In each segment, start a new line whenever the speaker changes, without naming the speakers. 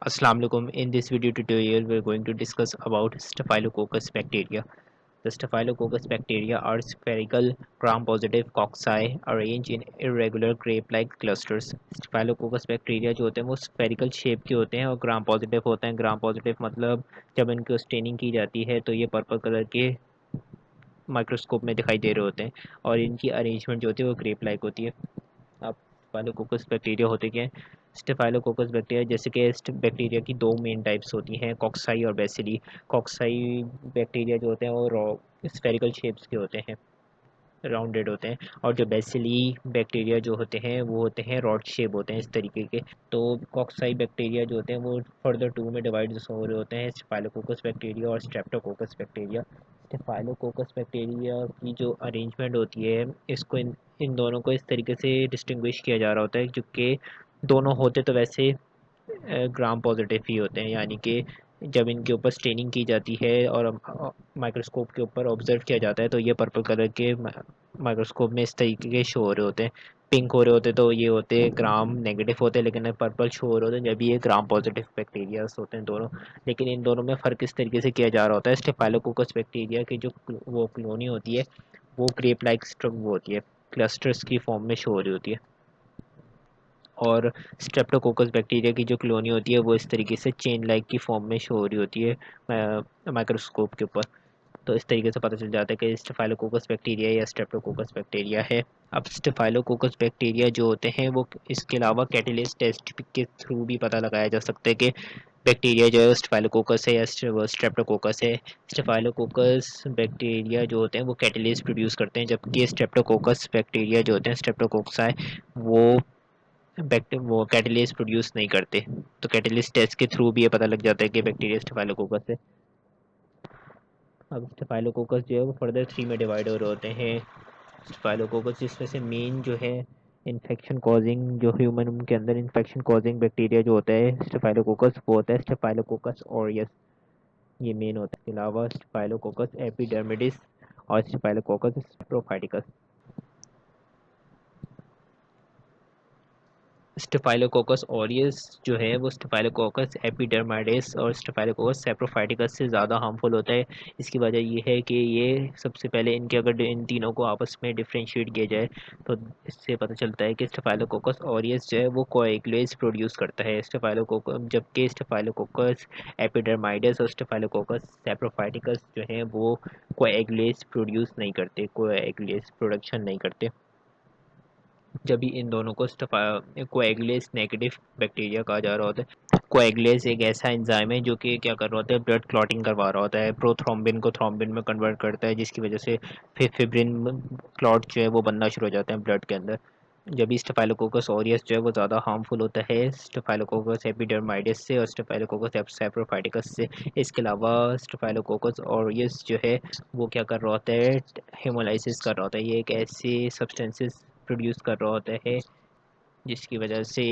Assalamu alaikum. In this video tutorial, we're going to discuss about Staphylococcus bacteria. The Staphylococcus bacteria are spherical, gram-positive cocci arranged in irregular grape-like clusters. Staphylococcus bacteria जो होते हैं वो spherical shape के होते हैं और gram-positive होते हैं. gram-positive मतलब जब इनको स्टेनिंग की जाती है तो ये पर्पल कलर के माइक्रोस्कोप में दिखाई दे रहे होते हैं और इनकी अरेंजमेंट जो होती है वो ग्रेप लाइक होती है. अब स्टेफाइलोकोकस बैक्टीरिया होते क्या हैं? स्टेफाइलोकोकस बैक्टीरिया जैसे कि बैक्टीरिया की दो मेन टाइप्स होती हैं, कॉक्साई और बेसिली. कॉक्साई बैक्टीरिया जो होते हैं वो स्फेरिकल शेप्स के होते हैं, राउंडेड होते हैं, और जो बेसिली बैक्टीरिया जो होते हैं वो होते हैं रॉड शेप होते हैं इस तरीके के. तो कॉक्साई बैक्टीरिया जो होते हैं वो फर्दर टू में डिवाइड हो रहे होते हैं, स्टेफाइलोकोकस बैक्टीरिया और स्ट्रेप्टोकोकस बैक्टीरिया. स्टेफाइलोकोकस बैक्टीरिया की जो अरेंजमेंट होती है इसको इन दोनों को इस तरीके से डिस्टिंग्विश किया जा रहा होता है, क्योंकि दोनों होते तो वैसे ग्राम पॉजिटिव ही होते हैं, यानी कि जब इनके ऊपर स्टेनिंग की जाती है और माइक्रोस्कोप के ऊपर ऑब्जर्व किया जाता है तो ये पर्पल कलर के माइक्रोस्कोप में इस तरीके के शो हो रहे होते हैं. पिंक हो रहे होते तो ये होते ग्राम नेगेटिव होते हैं, लेकिन पर्पल शो हो रहे होते हैं जब ये ग्राम पॉजिटिव बैक्टीरियाज होते हैं दोनों. लेकिन इन दोनों में फ़र्क इस तरीके से किया जा रहा होता है. स्टेफाइलोकोकस बैक्टीरिया की जो वो कॉलोनी होती है वो ग्रेप लाइक वो होती है, क्लस्टर्स की फॉर्म में शो हो रही होती है. और स्ट्रेप्टोकोकस बैक्टीरिया की जो कॉलोनी होती है वो इस तरीके से चेन लाइक की फॉर्म में शो हो रही होती है माइक्रोस्कोप के ऊपर. तो इस तरीके से पता चल जाता है कि स्टेफाइलोकोकस बैक्टीरिया या स्ट्रेप्टोकोकस बैक्टीरिया है. अब स्टेफाइलोकोकस बैक्टीरिया जो होते हैं वो इसके अलावा कैटेलिस टेस्ट के थ्रू भी पता लगाया जा सकता है कि बैक्टीरिया जो है स्टेफाइलोकोकस है या स्ट्रेप्टोकोकस है. स्टेफाइलोकोकस बैक्टीरिया जो होते हैं वो कैटेलिस प्रोड्यूस करते हैं, जबकि स्ट्रेप्टोकोकस बैक्टीरिया जो होते हैं स्ट्रेप्टोकोक्साई वो वो कैटेलिस प्रोड्यूस नहीं करते. तो कैटेलिस टेस्ट के थ्रू भी ये पता लग जाता है कि बैक्टीरिया स्टेफाइलोकोकस है. अब स्टेफाइलोकोकस जो है वो फर्दर थ्री में डिवाइड हो रहे होते हैं. स्टेफाइलोकोकस जिसमें से मेन जो है इन्फेक्शन कॉजिंग, जो ह्यूमन के अंदर इन्फेक्शन कॉजिंग बैक्टीरिया जो होता है स्टेफाइलोकोकस वो होता है स्टेफाइलोकोकस ऑरियस. ये मेन होता है. इसके अलावा स्टेफाइलोकोकस एपिडर्मिडिस और स्टेफाइलोकोकस प्रोफाइटिकस. स्टेफाइलोकोकस ऑरियस जो है वो स्टेफाइलोकोकस एपिडर्माइडिस और स्टेफाइलोकोकस सैप्रोफाइटिकस से ज़्यादा हार्मफुल होता है. इसकी वजह ये है कि ये सबसे पहले इनके अगर इन तीनों को आपस में डिफ्रेंशिएट किया जाए तो इससे पता चलता है कि स्टेफाइलोकोकस ऑरियस जो है वो कोएगुलेज प्रोड्यूस करता है स्टेफाइलोकोकस, जबकि स्टेफाइलोकोकस एपिडर्माइडिस और स्टेफाइलोकोकस सैप्रोफाइटिकस जो हैं वो कोएगुलेज प्रोड्यूस नहीं करते, कोएगुलेज प्रोडक्शन नहीं करते. जब भी इन दोनों को कोएगुलेज नेगेटिव बैक्टीरिया कहा जा रहा होता है. कोएगुलेज एक ऐसा एंजाइम है जो कि क्या कर रहा होता है, ब्लड क्लॉटिंग करवा रहा होता है, प्रोथ्रोम्बिन को थ्रोम्बिन में कन्वर्ट करता है, जिसकी वजह से फिर फिब्रिन क्लॉट जो है वो बनना शुरू हो जाते हैं ब्लड के अंदर. जब भी स्टेफाइलोकोकस ऑरियस जो है वो ज़्यादा हार्मफुल होता है स्टेफाइलोकोकस एपिडर्माइडिस से और स्टेफाइलोकोकस सैप्रोफाइटिकस से. इसके अलावा स्टेफाइलोकोकस ऑरियस जो है वो क्या कर रहा होता है, हेमोलाइसिस कर रहा होता है. ये एक ऐसे सब्सटेंसेस प्रोड्यूस कर रहा होता है जिसकी वजह से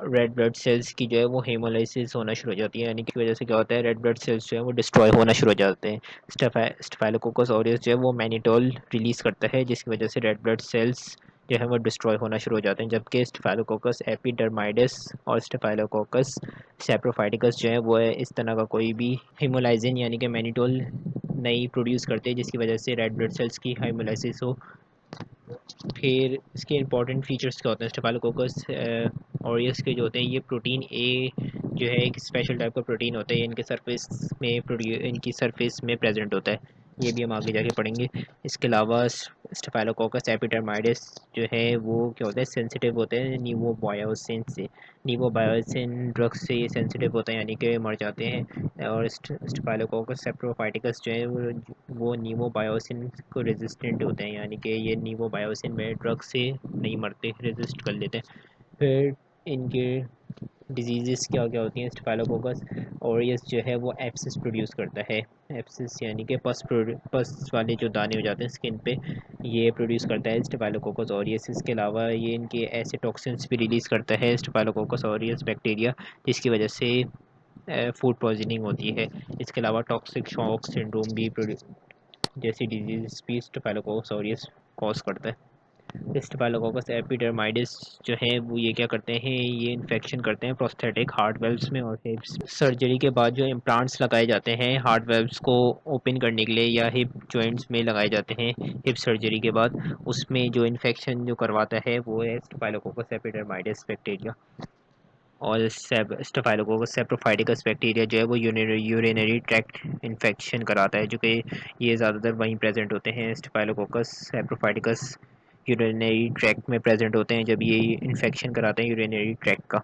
रेड ब्लड सेल्स की जो है वो हेमोलाइसिस होना शुरू हो जाती है, यानी कि वजह से क्या होता है रेड ब्लड सेल्स जो है वो डिस्ट्रॉय होना शुरू हो जाते हैं. स्टेफाइलोकोकस ऑरियस जो है वो मैनिटोल रिलीज़ करता है जिसकी वजह से रेड ब्लड सेल्स जो है वो डिस्ट्रॉय होना शुरू हो जाते हैं, जबकि स्टेफाइलोकोकस एपिडर्माइडिस और स्टेफाइलोकोकस सैप्रोफाइटिकस जो है वो इस तरह का कोई भी हेमोलाइजिन यानी कि मैनिटोल नहीं प्रोड्यूस करते, जिसकी वजह से रेड ब्लड सेल्स की हेमोलाइसिस हो. फिर इसके इंपॉर्टेंट फीचर्स क्या होते हैं स्टेफाइलोकोकस ऑरियस के जो होते हैं, ये प्रोटीन ए जो है एक स्पेशल टाइप का प्रोटीन होता है, इनके सरफेस में इनकी सरफेस में प्रेजेंट होता है. ये भी हम आगे जाके पढ़ेंगे. इसके अलावा स्टेफाइलोकोकस एपिडर्माइडिस जो है वो क्या होता है, सेंसिटिव होते हैं नीवोबायोसिन से. नीवोबायोसिन ड्रग्स से ये सेंसिटिव होते हैं, यानी कि मर जाते हैं. और स्टेफाइलोकोकस सेप्रोफाइटिकस जो है वो नीवोबायोसिन को रेजिस्टेंट होते हैं, यानी कि ये नीवोबायोसिन में ड्रग से नहीं मरते, रेजिस्ट कर लेते हैं. फिर इनके डिजीज़ क्या क्या होती हैं, स्टेफाइलोकोकस ऑरियस जो है वो एप्सिस प्रोड्यूस करता है. एप्सिस यानी कि पस वाले जो दाने हो जाते हैं स्किन पे, ये प्रोड्यूस करता है स्टेफाइलोकोकस ऑरियस. इसके अलावा ये इनके ऐसे टॉक्सिन्स भी रिलीज़ करता है स्टेफाइलोकोकस ऑरियस बैक्टीरिया, जिसकी वजह से फूड पॉइजनिंग होती है. इसके अलावा टॉक्सिक शॉक सिंड्रोम भी जैसी डिजीज़ भी स्टेफाइलोकोकस ऑरियस कॉज करता है. स्टेफाइलोकोकस एपिडर्माइडिस जो है वो ये क्या करते हैं, ये इन्फेक्शन करते हैं प्रोस्थेटिक हार्ट वेल्व्स में और हिप्स। सर्जरी के बाद जो इम्प्लांट्स लगाए जाते हैं हार्ट वेल्व्स को ओपन करने के लिए या हिप जॉइंट्स में लगाए जाते हैं हिप सर्जरी के बाद, उसमें जो इन्फेक्शन जो करवाता है वो है स्टेफाइलोकोकस एपिडर्माइडिस बैक्टीरिया। और स्टेफाइलोकोकस सेप्रोफाइटिकस बैक्टीरिया जो है वो यूरिनरी ट्रैक्ट इन्फेक्शन कराता है, जो कि ये ज़्यादातर वहीं प्रेजेंट होते हैं। स्टेफाइलोकोकस सेप्रोफाइटिकस यूरिनरी ट्रैक्ट में प्रेजेंट होते हैं जब ये इन्फेक्शन कराते हैं यूरिनरी ट्रैक्ट का।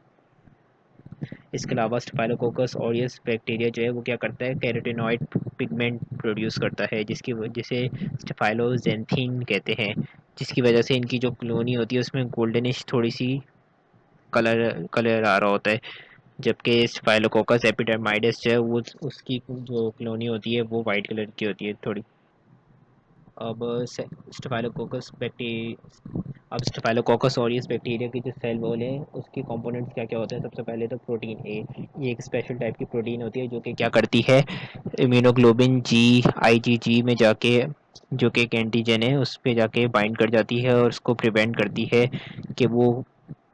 इसके अलावा स्टेफाइलोकोकस ऑरियस बैक्टीरिया जो है वो क्या करता है, कैरोटीनॉइड पिगमेंट प्रोड्यूस करता है जिसे स्टेफाइलोजेंथिन कहते हैं, जिसकी वजह से इनकी जो कॉलोनी होती है उसमें गोल्डनिश थोड़ी सी कलर कलर आ रहा होता है। जबकि स्टाफाइलोकोकस एपिडर्माइडिस जो है वो उसकी जो कॉलोनी होती है वो वाइट कलर की होती है थोड़ी। अब स्टेफाइलोकोकस अब स्टेफाइलोकोकस ऑरियस बैक्टीरिया की जो सेल वॉल है उसके कंपोनेंट्स क्या क्या होते हैं। सबसे पहले तो प्रोटीन ए, ये एक स्पेशल टाइप की प्रोटीन होती है जो कि क्या करती है, इम्यूनोग्लोबिन जी आईजीजी में जाके, जो कि एक एंटीजन है उस पे जाके बाइंड कर जाती है और उसको प्रिवेंट करती है कि वो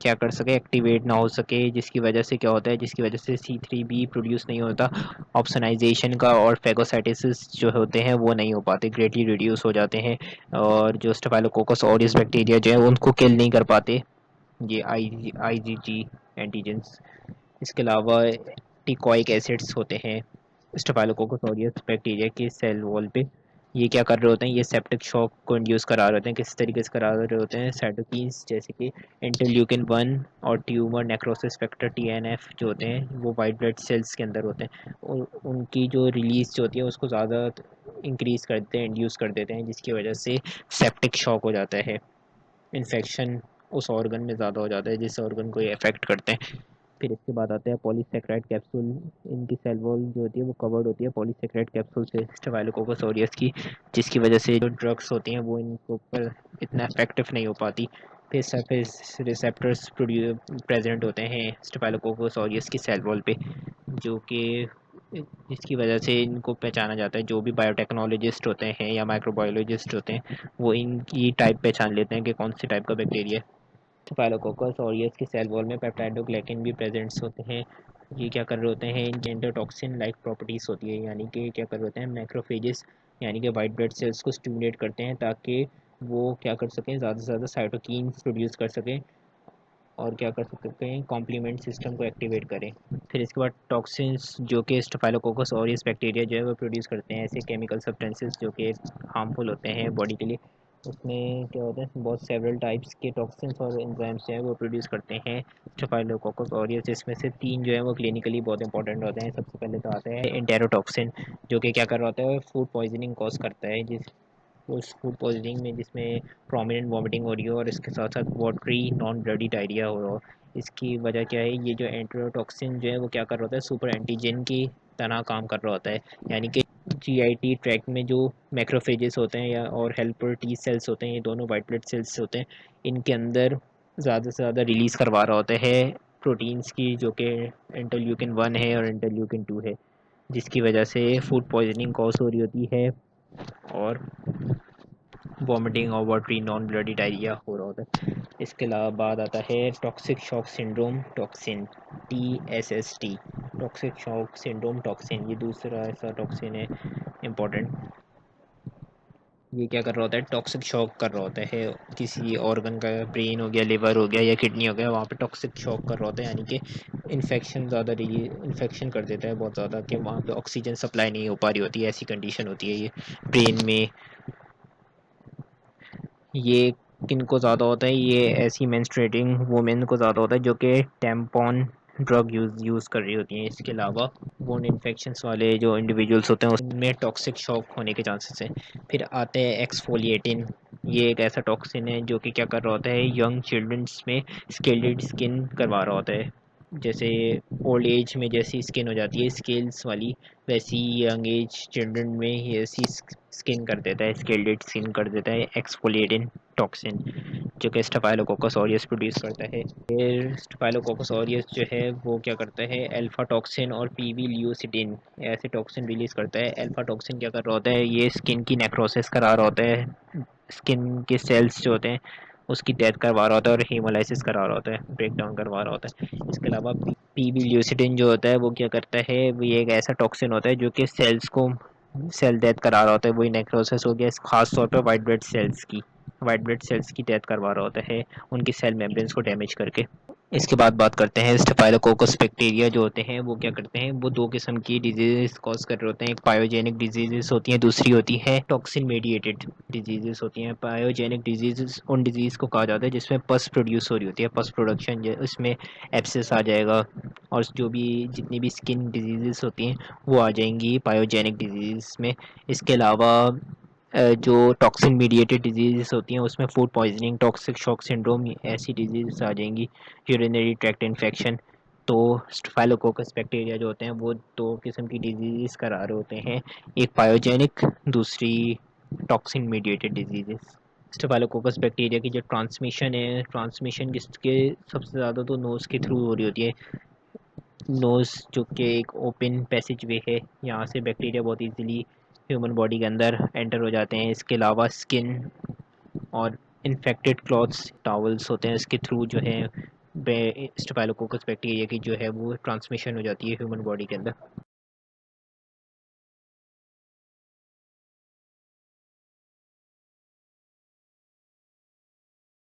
क्या कर सके, एक्टिवेट ना हो सके, जिसकी वजह से क्या होता है, जिसकी वजह से C3b प्रोड्यूस नहीं होता, ऑप्सनाइजेशन का और फेगोसाइटिस जो होते हैं वो नहीं हो पाते, ग्रेटली रिड्यूस हो जाते हैं। और जो स्टेफाइलोकोकस ऑरियस बैक्टीरिया जो है उनको किल नहीं कर पाते ये आईजीजी एंटीजेंस। इसके अलावा टिकॉइक एसिड्स होते हैं स्टेफाइलोकोकस ऑरियस बैक्टीरिया के सेल वॉल पे। ये क्या कर रहे होते हैं, ये सेप्टिक शॉक को इंड्यूस करा रहे होते हैं। किस तरीके से करा रहे होते हैं, साइटोकिन्स जैसे कि इंटरल्यूकिन 1 और ट्यूमर नेक्रोसिस फैक्टर TNF जो होते हैं वो वाइट ब्लड सेल्स के अंदर होते हैं और उनकी जो रिलीज जो होती है उसको ज़्यादा इंक्रीज़ करते हैं, इंड्यूस कर देते हैं, जिसकी वजह से सेप्टिक शॉक हो जाता है, इन्फेक्शन उस ऑर्गन में ज़्यादा हो जाता है जिस ऑर्गन को ये अफेक्ट करते हैं। फिर इसके बाद आते हैं पॉलीसेक्राइड कैप्सूल। इनकी सेल वॉल जो होती है वो कवर्ड होती है पॉलीसेक्राइड कैप्सूल से स्टेफाइलोकोकस ऑरियस की, जिसकी वजह से जो ड्रग्स होती हैं वो इनके ऊपर इतना इफेक्टिव नहीं हो पाती। फिर सरफेस रिसेप्टर्स प्रेजेंट होते हैं स्टेफाइलोकोकस ऑरियस की सेल वॉल पे, जो कि जिसकी वजह से इनको पहचाना जाता है। जो भी बायोटेक्नोलॉजिस्ट होते हैं या माइक्रोबायोलॉजिस्ट होते हैं वो इनकी टाइप पहचान लेते हैं कि कौन सी टाइप का बैक्टीरिया है। स्टेफाइलोकोकस ऑरियस की सेल वॉल में पेप्टाइडोग्लाइकेन भी प्रेजेंट्स होते हैं। ये क्या कर रहे होते हैं, इनकी एंडोटॉक्सिन लाइक प्रॉपर्टीज़ होती है, यानी कि क्या कर रहे होते हैं, मैक्रोफेजेस यानी कि वाइट ब्लड सेल्स को स्टिमुलेट करते हैं ताकि वो क्या कर सकें, ज़्यादा से ज़्यादा साइटोकिन्स प्रोड्यूस कर सकें और क्या कर सकते हैं, कॉम्प्लीमेंट सिस्टम को एक्टिवेट करें। फिर इसके बाद टॉक्सिन्स जो कि स्टेफाइलोकोकस ऑरियस बैक्टीरिया जो है वो प्रोड्यूस करते हैं, ऐसे केमिकल सब्सटेंसेस जो कि हार्मफुल होते हैं बॉडी के लिए। उसमें क्या होता है, बहुत सेवरल टाइप्स के टॉक्सिन्स और एंजाइम्स जो है वो प्रोड्यूस करते हैं स्टेफाइलोकोकस ऑरियस, जिसमें से 3 जो है वो क्लिनिकली बहुत इंपॉर्टेंट होते हैं। सबसे पहले तो आता है एंटेरोटॉक्सिन, जो कि क्या कर रहा होता है, फूड पॉइजनिंग कॉज करता है, उस फूड पॉइजनिंग में जिसमें प्रोमिनेंट वॉमिटिंग हो रही हो और इसके साथ साथ वाटरी नॉन ब्लडी डायरिया हो रहा हो। इसकी वजह क्या है, ये जो एंटेरोटॉक्सिन जो है वो क्या कर रहा होता है, सुपर एंटीजन की तरह काम कर रहा होता है, यानी कि GIT ट्रैक्ट में जो मैक्रोफेजेस होते हैं या और हेल्पर T सेल्स होते हैं, ये दोनों वाइट ब्लड सेल्स होते हैं, इनके अंदर ज़्यादा से ज़्यादा रिलीज़ करवा रहा होता है प्रोटीन्स की, जो कि इंटरल्यूकिन 1 है और इंटरल्यूकिन 2 है, जिसकी वजह से फूड पॉइजनिंग कॉज हो रही होती है और वॉमिटिंग और वाटरी नॉन ब्लडी डायरिया हो रहा होता है। इसके अलावा बाद आता है toxic shock syndrome toxin, TSST, toxic shock syndrome toxin, ये दूसरा ऐसा टॉक्सिन है इम्पोर्टेंट। ये क्या कर रहा होता है, टॉक्सिक शॉक कर रहा होता है किसी ऑर्गन का, ब्रेन हो गया, लिवर हो गया या किडनी हो गया, वहाँ पे टॉक्सिक शॉक कर रहा होता है, यानी कि इन्फेक्शन कर देता है बहुत ज़्यादा, कि वहाँ पे ऑक्सीजन सप्लाई नहीं हो पा रही होती है, ऐसी कंडीशन होती है ये ब्रेन में। ये किनको ज़्यादा होता है, ये ऐसी मेंस्ट्रुएटिंग वुमेन को ज़्यादा होता है जो कि टैम्पॉन ड्रग यूज़ कर रही होती हैं। इसके अलावा वोन इन्फेक्शंस वाले जो इंडिविजुअल्स होते हैं उनमें टॉक्सिक शॉक होने के चांसेस हैं। फिर आते हैं एक्सफोलिएटिन, ये एक ऐसा टॉक्सिन है जो कि क्या कर रहा होता है, यंग चिल्ड्रंस में स्केल्ड स्किन करवा रहा होता है, जैसे ओल्ड एज में जैसी स्किन हो जाती है स्केल्स वाली, वैसी यंग एज चिल्ड्रन में ये ऐसी स्किन कर देता है, स्केल्डेड स्किन कर देता है एक्सफोलिएटिन टॉक्सिन, जो कि स्टेफाइलोकोकस ऑरियस प्रोड्यूस करता है। फिर स्टेफाइलोकोकस ऑरियस जो है वो क्या करता है, अल्फा टॉक्सिन और पीवी ल्यूसिडिन ऐसे टॉक्सिन रिलीज़ करता है। अल्फा टॉक्सिन क्या कर रहा होता है, ये स्किन की नेक्रोसिस करा रहा होता है, स्किन के सेल्स जो होते हैं उसकी डेथ करवा रहा होता है और हीमोलाइसिस करा रहा होता है, ब्रेक डाउन करवा रहा होता है। इसके अलावा पीबी ल्यूसिडिन जो होता है वो क्या करता है, वो एक ऐसा टॉक्सिन होता है जो कि सेल्स को सेल डेथ करा रहा होता है, वही नेक्रोसिस हो गया खास तौर पर वाइट ब्लड सेल्स की डेथ करवा रहा होता है उनकी सेल मेम्ब्रेन्स को डैमेज करके। इसके बाद बात करते हैं स्टेफाइलोकोकस बैक्टीरिया जो होते हैं वो क्या करते हैं, वो दो किस्म की डिजीजेस कॉज कर रहे होते हैं। एक पायोजेनिक डिजीजेस होती हैं, दूसरी होती है टॉक्सिन मेडिएटेड डिजीजेस होती हैं। पायोजेनिक डिजीजेस उन डिजीज को कहा जाता है जिसमें पस प्रोड्यूस हो रही होती है, पस प्रोडक्शन, उसमें एब्सेस आ जाएगा और जो भी जितनी भी स्किन डिजीजेस होती हैं वो आ जाएंगी पायोजेनिक डिजीज में। इसके अलावा जो टॉक्सिन मीडिएटेड डिजीज़ होती हैं उसमें food poisoning, toxic shock syndrome, ऐसी डिजीज़ आ जाएंगी, यूरिनरी ट्रैक्ट इन्फेक्शन। तो स्टेफाइलोकोकस बैक्टीरिया जो होते हैं वो दो किस्म की डिजीज़ करा रहे होते हैं, एक पायोजेनिक, दूसरी toxin mediated disease. Staphylococcus bacteria की जो ट्रांसमिशन किसके सबसे ज़्यादा तो नोज़ के थ्रू हो रही होती है। नोज़ जो कि एक ओपन पैसेज वे है, यहाँ से बैक्टीरिया बहुत इजीली ह्यूमन बॉडी के अंदर एंटर हो जाते हैं। इसके अलावा स्किन और इन्फेक्टेड क्लॉथ्स, टॉवल्स होते हैं, इसके थ्रू जो है स्टेफाइलोकोकस बैक्टीरिया की जो है वो ट्रांसमिशन हो जाती है ह्यूमन बॉडी के अंदर।